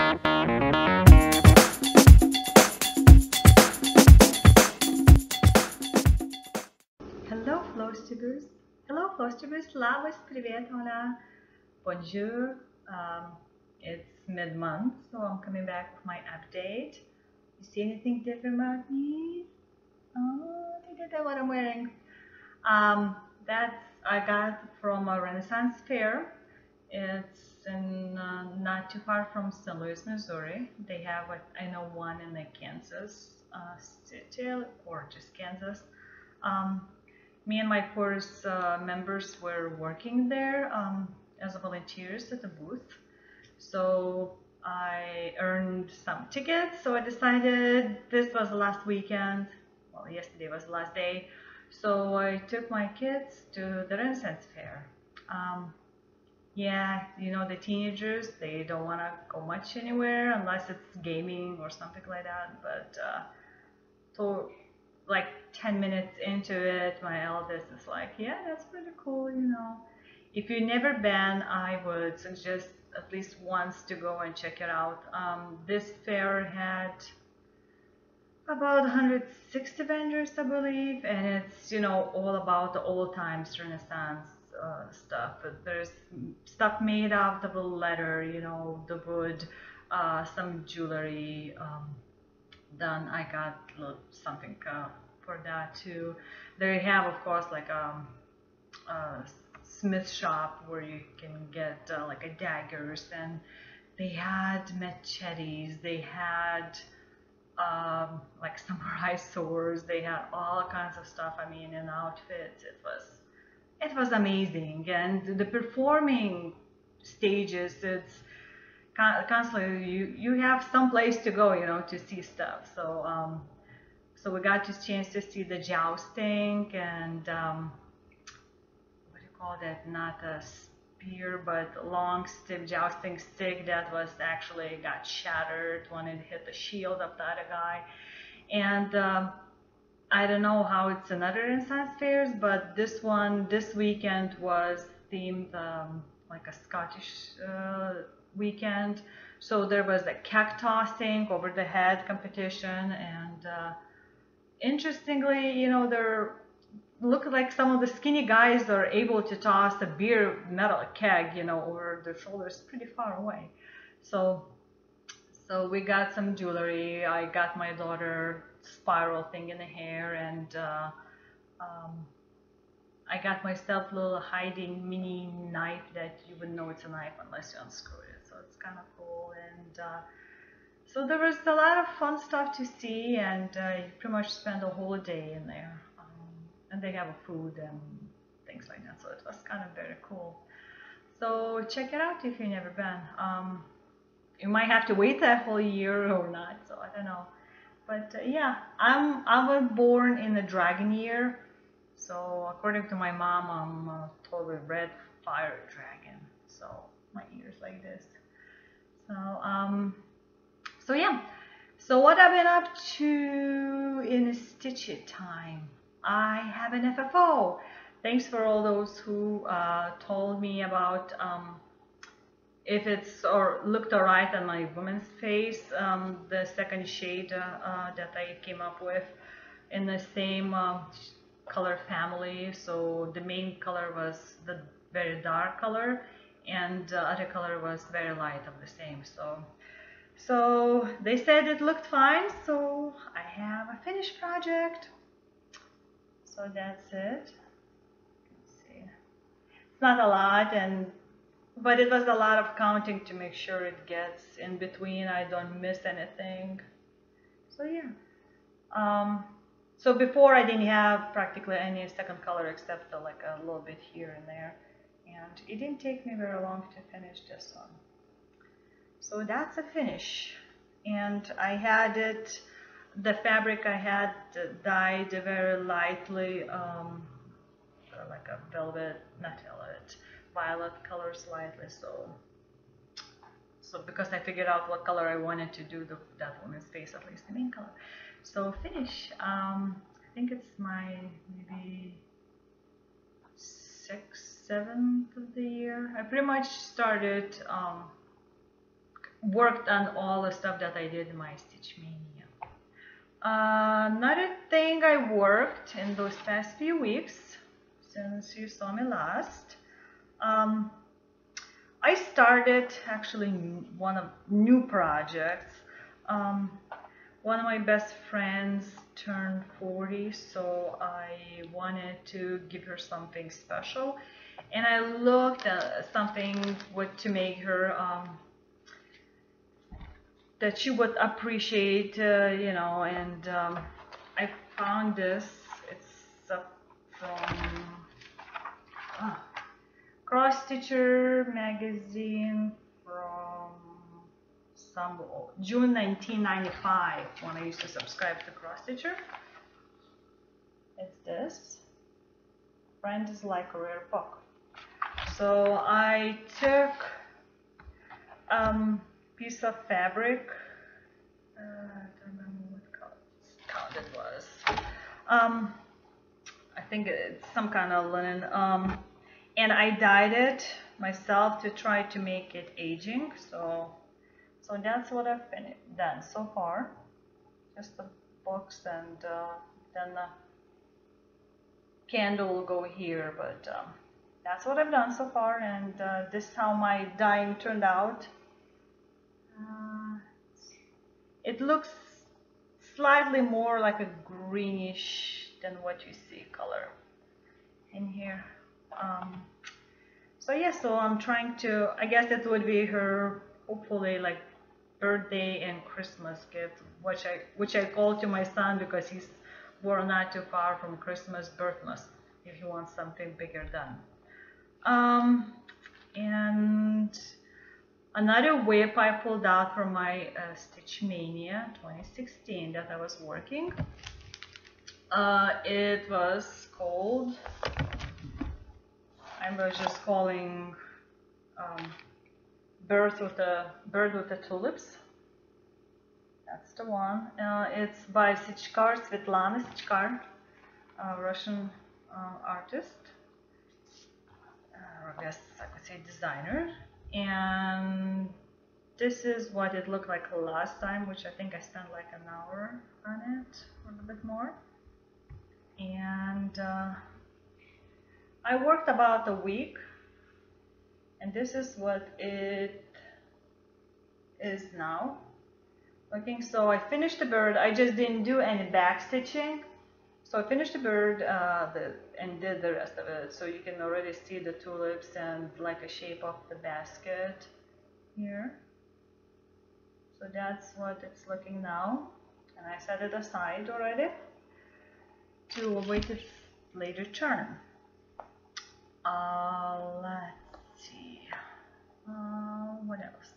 Hello, Flosstubers. Hello, Flosstubers. Labas, привет, hola, bonjour. It's mid-month, so I'm coming back with my update. You see anything different about me? Oh, look at what I'm wearing. That's I got from a Renaissance fair. It's in not too far from St. Louis, Missouri. They have, I know, one in the Kansas city, gorgeous Kansas. Um, Me and my course members were working there as volunteers at the booth. So I earned some tickets. So I decided this was the last weekend. Well, yesterday was the last day. So I took my kids to the Renaissance Fair. Yeah, you know, the teenagers, they don't want to go much anywhere unless it's gaming or something like that. But so like 10 minutes into it, my eldest is like, yeah, that's pretty cool, you know. If you've never been, I would suggest at least once to go and check it out. This fair had about 160 vendors, I believe, and it's, you know, all about the old times Renaissance stuff. There's stuff made out of the leather, you know, the wood, some jewelry. Then I got something for that too. They have, of course, like a smith shop where you can get like a daggers, and they had machetes, they had like samurai swords, they had all kinds of stuff. I mean, in outfits, it was amazing, and the performing stages, it's constantly you have some place to go, you know, to see stuff. So we got this chance to see the jousting and what do you call that? Not a spear, but a long stick, jousting stick that was actually got shattered when it hit the shield of the other guy. And I don't know how it's in other Renaissance fairs, but this weekend was themed like a Scottish weekend. So there was a keg tossing over the head competition, and interestingly, you know, there look like some of the skinny guys are able to toss a beer metal keg, you know, over their shoulders pretty far away. So so we got some jewelry. I got my daughter spiral thing in the hair, and um, I got myself a little hiding mini knife that you wouldn't know it's a knife unless you unscrew it. So it's kind of cool. And so there was a lot of fun stuff to see, and you pretty much spend a whole day in there. And they have a food and things like that. So it was kind of very cool. So check it out if you've never been. You might have to wait that whole year or not, so I don't know. But yeah, I was born in the dragon year, so according to my mom, I'm totally red fire dragon. So my ears like this. So so yeah. So what I've been up to in Stitch It time? I have an FFO. Thanks for all those who told me about if it's or looked alright on my woman's face. The second shade that I came up with in the same color family. So the main color was the very dark color, and the other color was very light of the same. So they said it looked fine. So I have a finished project. So that's it. Let's see. It's not a lot, but it was a lot of counting to make sure it gets in between. I don't miss anything. So yeah. So before I didn't have practically any second color except like a little bit here and there, and it didn't take me very long to finish this one. So that's a finish, and I had it. The fabric I had dyed very lightly, like a velvet, not velvet, violet color slightly. So because I figured out what color I wanted to do that woman's face, at least the main color. So finish. I think it's my maybe 6th, 7th of the year. I pretty much started worked on all the stuff that I did in my Stitch Mania. Another thing I worked in those past few weeks, since you saw me last, I started actually one of new projects. One of my best friends turned 40, so I wanted to give her something special, and I looked at something to make her that she would appreciate, you know, and I found this. It's from Cross Stitcher magazine from June 1995, when I used to subscribe to Cross Stitcher. It's this. Friend is like a rare book. So I took piece of fabric. I don't remember what count it was. I think it's some kind of linen. And I dyed it myself to try to make it aging. So that's what I've done so far. Just the books, and then the candle will go here. But that's what I've done so far, and this is how my dyeing turned out. It looks slightly more like a greenish than what you see color in here. So yeah, so I'm trying to, I guess it would be her, hopefully, like birthday and Christmas gift, which I call to my son, because he's born not too far from Christmas, Birthmas, if he wants something bigger done. And another whip I pulled out from my Stitch Mania 2016 that I was working. It was called, I was just calling Bird with the Tulips. That's the one. It's by Svetlana Sichkar, a Russian artist. I guess I could say designer. And this is what it looked like last time, which I think I spent like an hour on it, or a little bit more. And I worked about a week, and this is what it is now looking. So I finished the bird. I just didn't do any back stitching. So I finished the bird and did the rest of it. So you can already see the tulips and like a shape of the basket here. So that's what it's looking now. And I set it aside already to await its later turn. Let's see. What else?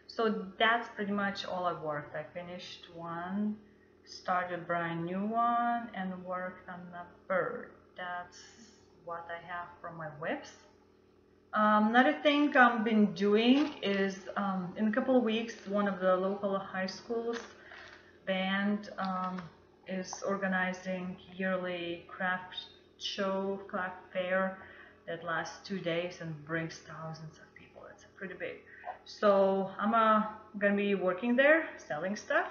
So that's pretty much all I worked. I finished one, started a brand new one, and worked on the bird. That's what I have from my whips. Another thing I've been doing is in a couple of weeks, one of the local high schools band is organizing yearly craft fair that lasts 2 days and brings thousands of people. It's pretty big. So I'm gonna be working there, selling stuff.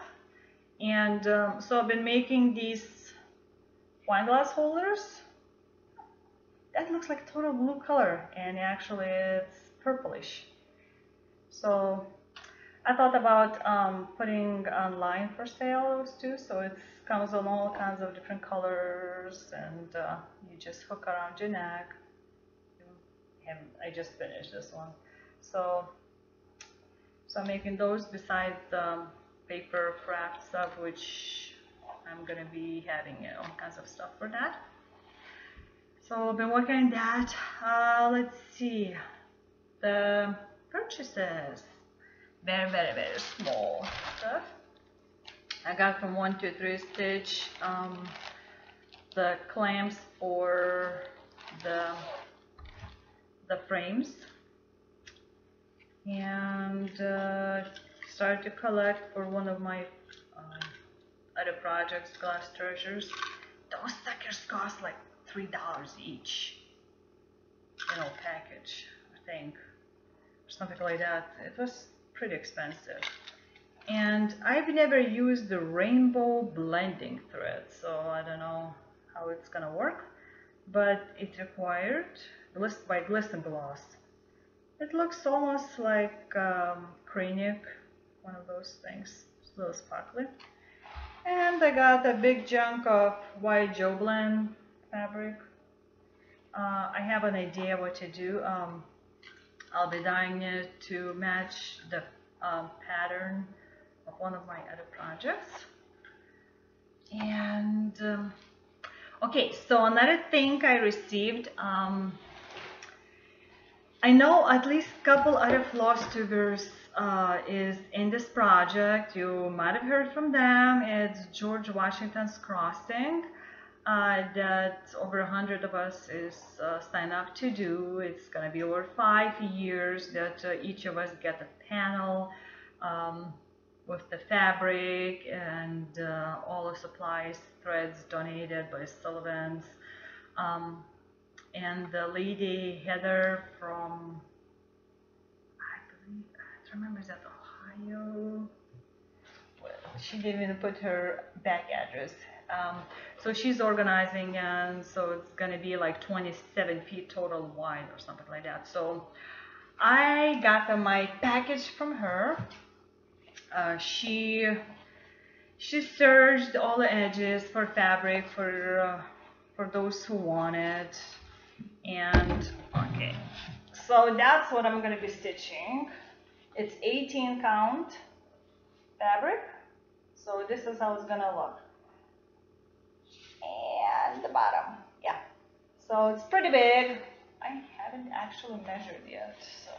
And so I've been making these wine glass holders. That looks like total blue color, and actually it's purplish. So I thought about putting online for sale too. So it comes in all kinds of different colors, and you just hook around your neck. I just finished this one. So I'm making those besides paper craft stuff, which I'm gonna be having all kinds of stuff for that. So I've been working on that. Let's see, the purchases, very, very, very small stuff. I got from 123 Stitch the clamps for the frames, and started to collect for one of my other projects, glass treasures. Those suckers cost like $3 each, package, I think, or something like that. It was pretty expensive. And I've never used the rainbow blending thread, so I don't know how it's gonna work, but it required by Glisten Gloss. It looks almost like Cranic, one of those things. It's a little sparkly. And I got a big chunk of white Joe Blend fabric. I have an idea what to do. I'll be dyeing it to match the pattern of one of my other projects. And okay, so another thing I received, I know at least a couple other Flosstubers is in this project. You might have heard from them. It's George Washington's Crossing that over 100 of us is signed up to do. It's going to be over 5 years that each of us get a panel with the fabric and all the supplies, threads donated by Sullivan's. And the lady Heather from, I believe, I remember, is that Ohio? Well, she didn't even put her back address. So she's organizing, and so it's gonna be like 27 feet total wide or something like that. So I got my package from her. She serged all the edges for fabric for those who want it. And okay, so that's what I'm going to be stitching. It's 18 count fabric, so this is how it's going to look. And the bottom, yeah, so it's pretty big. I haven't actually measured yet, so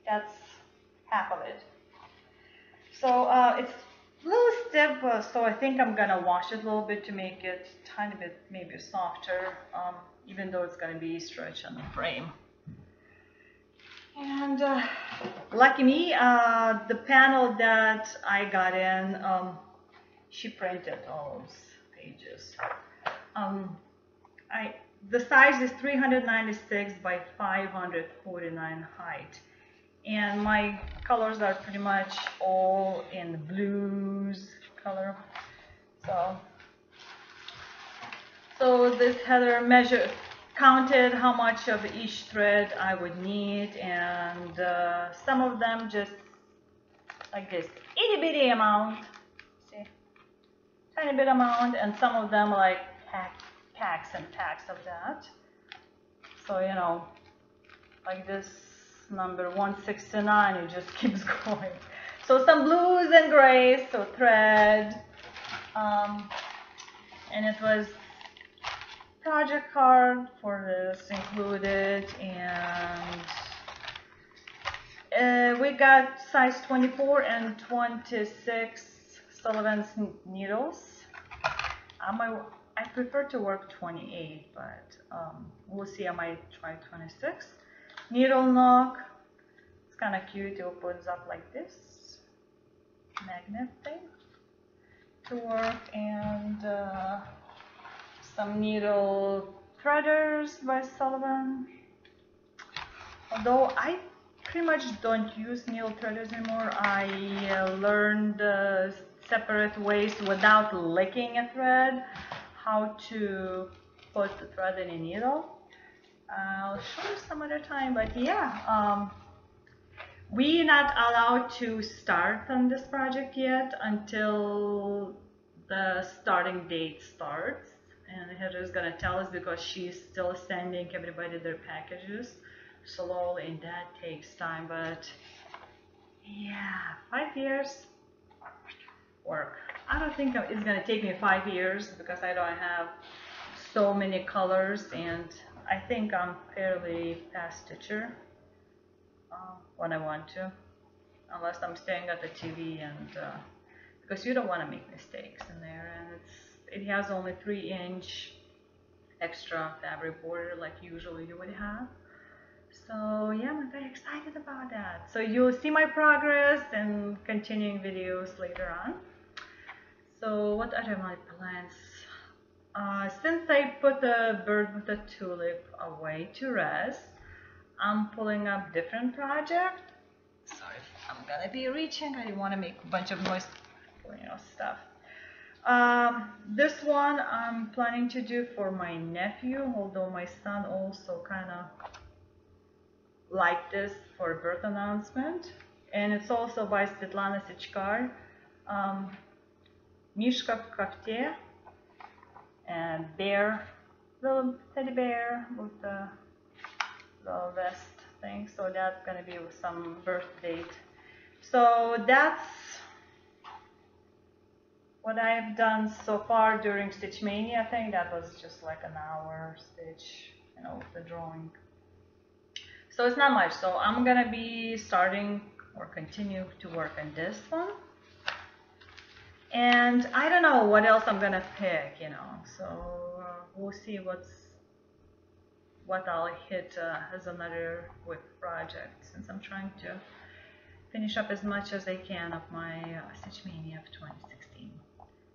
that's half of it. So it's a little stiff, so I think I'm gonna wash it a little bit to make it a tiny bit maybe softer, even though it's gonna be stretched on the frame. And lucky me, the panel that I got in, she printed all those pages. The size is 396 by 549 height. And my colors are pretty much all in the blues color. So this Heather counted how much of each thread I would need, and some of them just like this itty bitty amount, see, tiny bit amount, and some of them like packs and packs of that. So you know, like this number 169, it just keeps going. So some blues and grays, so thread, and it was project card for this included, and we got size 24 and 26 Sullivan's needles. I prefer to work 28, but we'll see. I might try 26. Needle knock, it's kind of cute. It opens up like this, magnet thing to work, and some needle threaders by Sullivan. Although I pretty much don't use needle threaders anymore. I learned separate ways without licking a thread, how to put the thread in a needle. I'll show you some other time, but yeah, we're not allowed to start on this project yet until the starting date starts, and Heather's gonna tell us because she's still sending everybody their packages slowly, and that takes time. But yeah, 5 years work. I don't think it's gonna take me 5 years because I don't have so many colors, and I think I'm fairly fast stitcher when I want to, unless I'm staring at the TV, and because you don't want to make mistakes in there, and it has only 3-inch extra fabric border like usually you would have. So yeah, I'm very excited about that. So you'll see my progress and continuing videos later on. So what are my plans? Since I put the bird with the tulip away to rest, I'm pulling up different project. Sorry, I'm gonna be reaching. I want to make a bunch of noise, stuff. This one I'm planning to do for my nephew, although my son also kind of liked this for a birth announcement. And it's also by Svetlana Sichkar. Mishka в kafte, and bear, little teddy bear with the little vest thing. So that's gonna be with some birth date. So that's what I've done so far during Stitch Mania. I think that was just like an hour stitch, with the drawing. So it's not much. So I'm gonna be starting or continue to work on this one. And I don't know what else I'm gonna pick, So we'll see what I'll hit as another quick project, since I'm trying to finish up as much as I can of my Stitch Mania of 2016,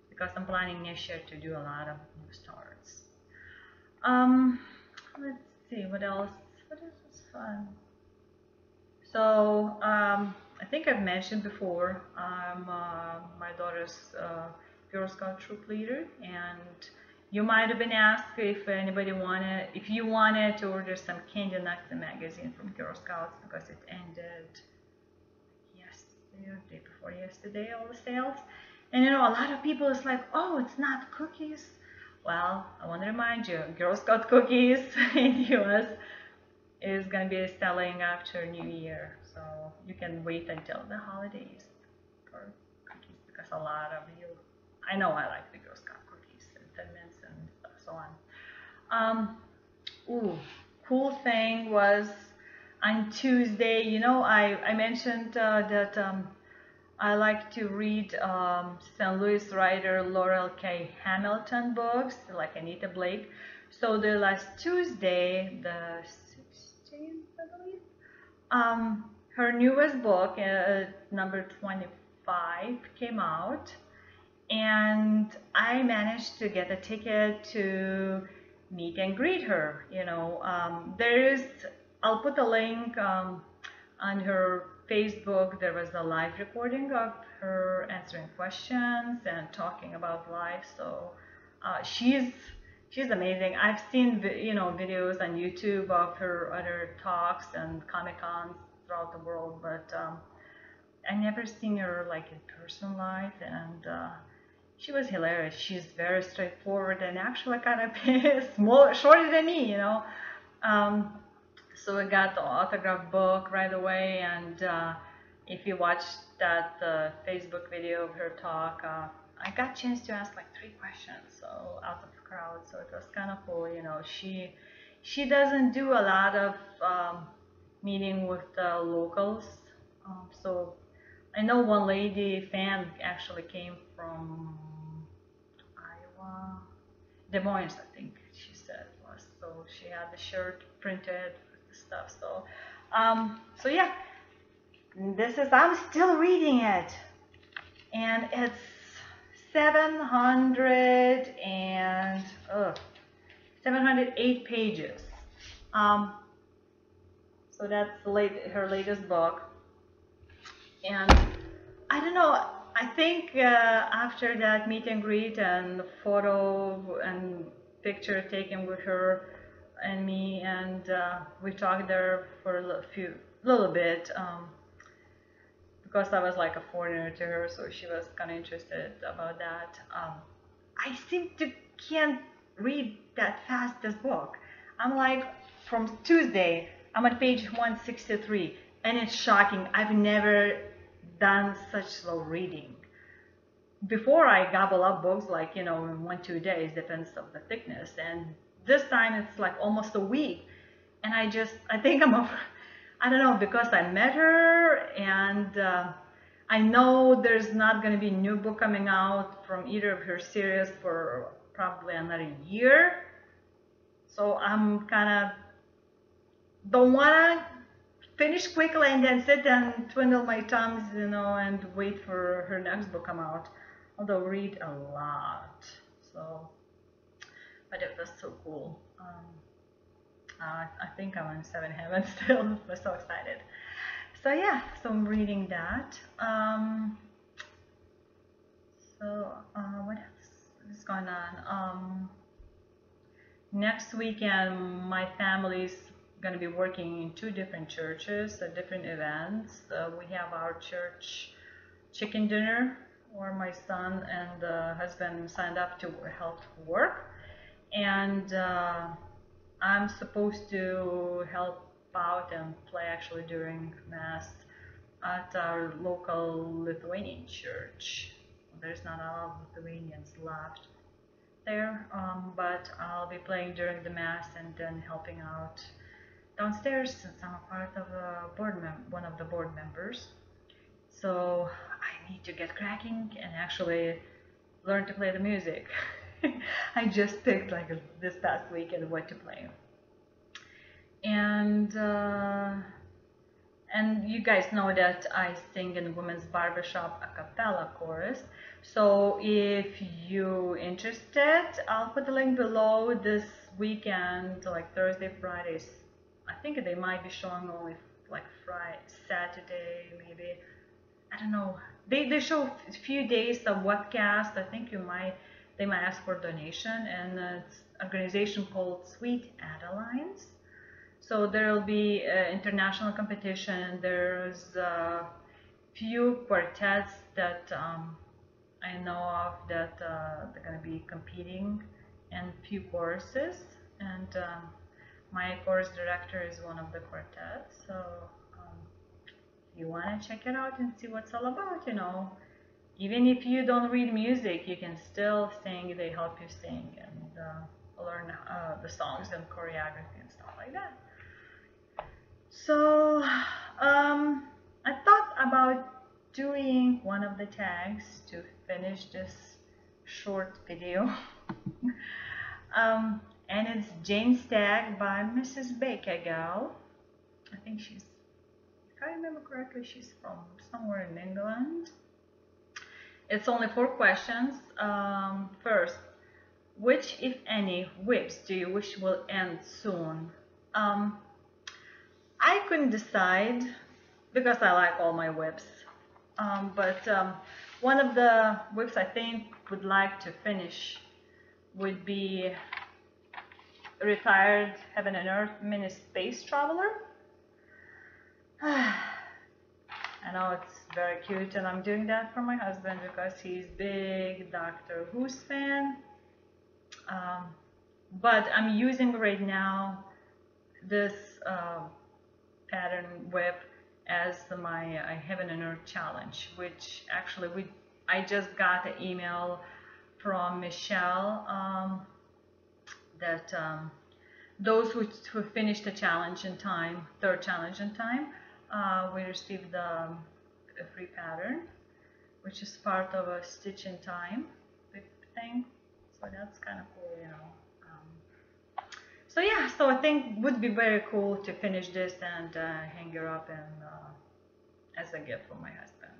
because I'm planning next year to do a lot of new starts. Let's see what else. What else was fun? So I think I've mentioned before, I'm my daughter's Girl Scout troop leader, and you might have been asked if you wanted to order some Candy Nuts, the magazine from Girl Scouts, because it ended yesterday or day before yesterday, all the sales. And a lot of people is like, oh, it's not cookies. Well, I want to remind you, Girl Scout cookies in the US is going to be selling after New Year, so you can wait until the holidays for cookies, because a lot of you, I know I like the Girl Scout cookies and Thin Mints and so on. Cool thing was on Tuesday, I mentioned that I like to read St. Louis writer Laurel K. Hamilton books, like Anita Blake. So the last Tuesday, the 16th, I believe, her newest book, number 25, came out, and I managed to get a ticket to meet and greet her. I'll put a link on her Facebook. There was a live recording of her answering questions and talking about life. So she's amazing. I've seen videos on YouTube of her other talks and Comic-Cons throughout the world, but I never seen her like in person live, and she was hilarious. She's very straightforward and actually kind of shorter than me, So I got the autograph book right away, and if you watch that Facebook video of her talk, I got a chance to ask like 3 questions, so out of the crowd. So it was kind of cool, She doesn't do a lot of meeting with the locals. So I know one lady fan actually came from Iowa, Des Moines, I think she said it was. So she had the shirt printed with the stuff. So yeah, I'm still reading it, and it's 708 pages. So that's her latest book. And I don't know, I think after that meet and greet and photo and picture taken with her and me, and we talked there for a little bit, because I was like a foreigner to her, so she was kind of interested about that. I seem to can't read that fast, this book. I'm like, from Tuesday, I'm at page 163, and it's shocking. I've never done such slow reading. Before, I gobble up books like, in 1-2 days, depends of the thickness, and this time it's like almost a week, and I think I'm over. I don't know, because I met her, and I know there's not going to be a new book coming out from either of her series for probably another year. So I'm kind of don't want to finish quickly and then sit and twiddle my thumbs, and wait for her next book come out. Although read a lot. So, but it was so cool. I think I'm in 7 heaven still. I'm so excited. So yeah, so I'm reading that. What else is going on? Next weekend, my family's going to be working in 2 different churches, different events. We have our church chicken dinner, where my son and husband signed up to help work, and I'm supposed to help out and play actually during Mass at our local Lithuanian church. There's not a lot of Lithuanians left there, but I'll be playing during the Mass and then helping out downstairs since I'm a part of one of the board members. So I need to get cracking and actually learn to play the music. I just picked like this past weekend what to play. And you guys know that I sing in women's barbershop a cappella chorus. So if you're interested, I'll put the link below. This weekend, like Thursday, Fridays. I think they might be showing only like Friday, Saturday, maybe. I don't know. They show a few days of webcast. I think they might ask for donation, and it's an organization called Sweet Adelines. So there will be international competition. There's a few quartets that I know of that they're going to be competing, and few choruses. And my chorus director is one of the quartets. So if you want to check it out and see what it's all about, you know, even if you don't read music, you can still sing. They help you sing and learn the songs and choreography and stuff like that. So I thought about doing one of the tags to finish this short video. And it's Jane's tag by Mrs. Baker. I think she's, if I remember correctly, she's from somewhere in England. It's only 4 questions. First, which, if any, whips do you wish will end soon? I couldn't decide because I like all my whips. But one of the whips I think would like to finish would be retired Heaven and Earth mini space traveler. I know it's very cute, and I'm doing that for my husband because he's big Doctor Who's fan. But I'm using right now this pattern whip as my Heaven and Earth challenge, which actually I just got an email from Michelle that those who finished the challenge in time, 3rd challenge in time, we received a free pattern, which is part of a Stitch in Time thing. So that's kind of cool, you know. So yeah, so I think would be very cool to finish this and hang her up and as a gift for my husband.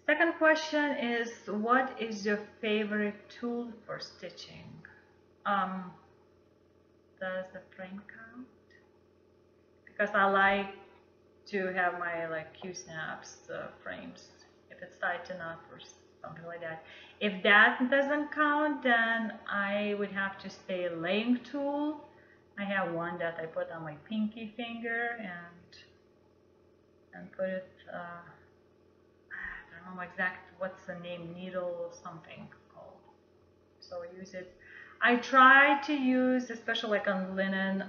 Second question is, what is your favorite tool for stitching? Does the frame count? Because I like to have my like Q-snaps frames if it's tight enough or something like that. If that doesn't count, then I would have to say laying tool. I have one that I put on my pinky finger and put it, I don't know what's the name, needle or something called. So I use it. I try to use, especially like on linen,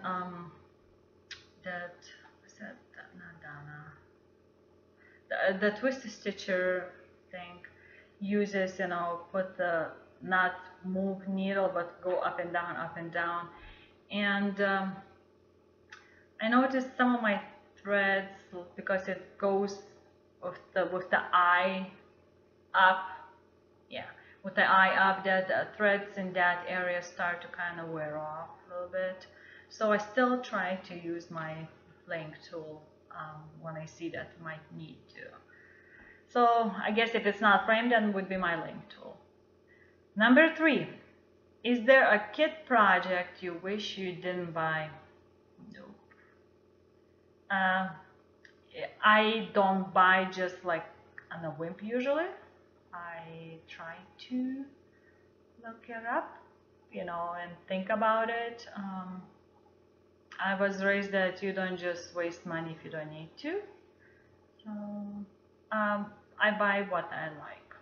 the Twisted Stitcher thing uses, you know, put the not move needle but go up and down, and I noticed some of my threads, because it goes with the eye up, yeah, with the eye up, that the threads in that area start to kind of wear off a little bit. So I still try to use my laying tool when I see that I might need to. So I guess if it's not framed, then would be my laying tool. Number 3, is there a kit project you wish you didn't buy? Nope. I don't buy just like on a whim usually. I try to look it up, and think about it. I was raised that you don't just waste money if you don't need to. So I buy what I like,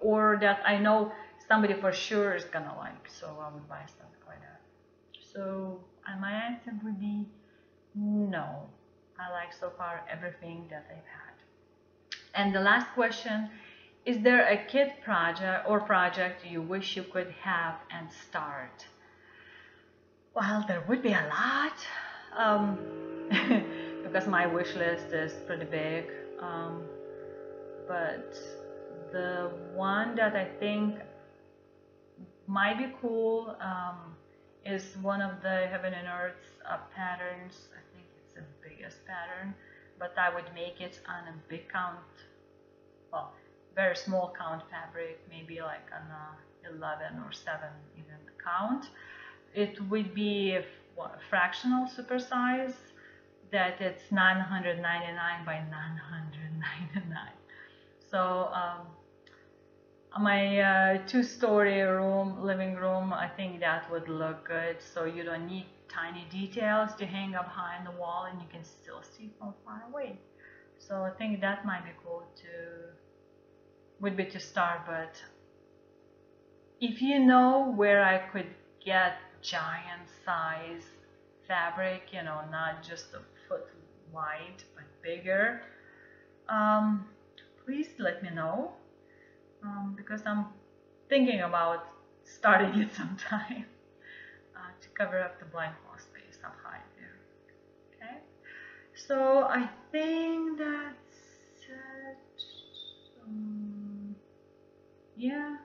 or that I know somebody for sure is gonna like. So I would buy something like that. So my answer would be no. I like so far everything that I've had. And the last question, is there a kid project you wish you could have and start? Well, there would be a lot, um, because my wish list is pretty big. But the one that I think might be cool is one of the Heaven and Earth patterns. I think it's the biggest pattern, but I would make it on a big count, well, very small count fabric, maybe like on a 11 or 7 even count. It would be a fractional supersize that it's 999 by 999. So my two-story living room, I think that would look good. So you don't need tiny details to hang up high on the wall, and you can still see from far away. So I think that might be cool to start. But if you know where I could get giant size fabric, not just a foot wide but bigger, please let me know, because I'm thinking about starting it sometime to cover up the blank wall space up high there. Okay, so I think that's it. Yeah,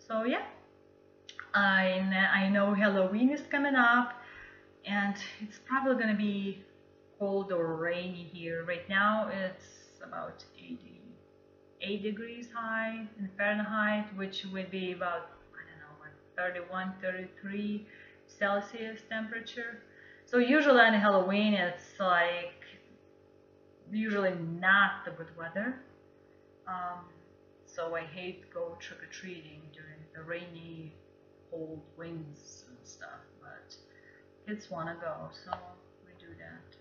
so yeah, I know Halloween is coming up, and it's probably gonna be cold or rainy here. Right now it's about 88 degrees high in Fahrenheit, which would be about, I don't know, like 31, 33 Celsius temperature. So usually on Halloween it's like usually not the good weather. So I hate to go trick-or-treating during the rainy, cold winds and stuff, but kids want to go, so we do that.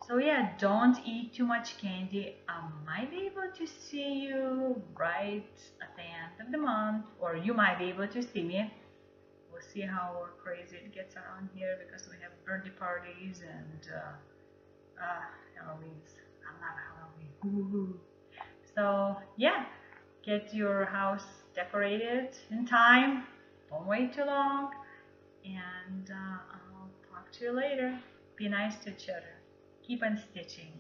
So yeah, don't eat too much candy. I might be able to see you right at the end of the month, or you might be able to see me. We'll see how crazy it gets around here, because we have birthday parties and Halloween's. I love Halloween. Woo-hoo. So yeah, get your house decorated in time. Don't wait too long, and I'll talk to you later. Be nice to each other. Keep on stitching.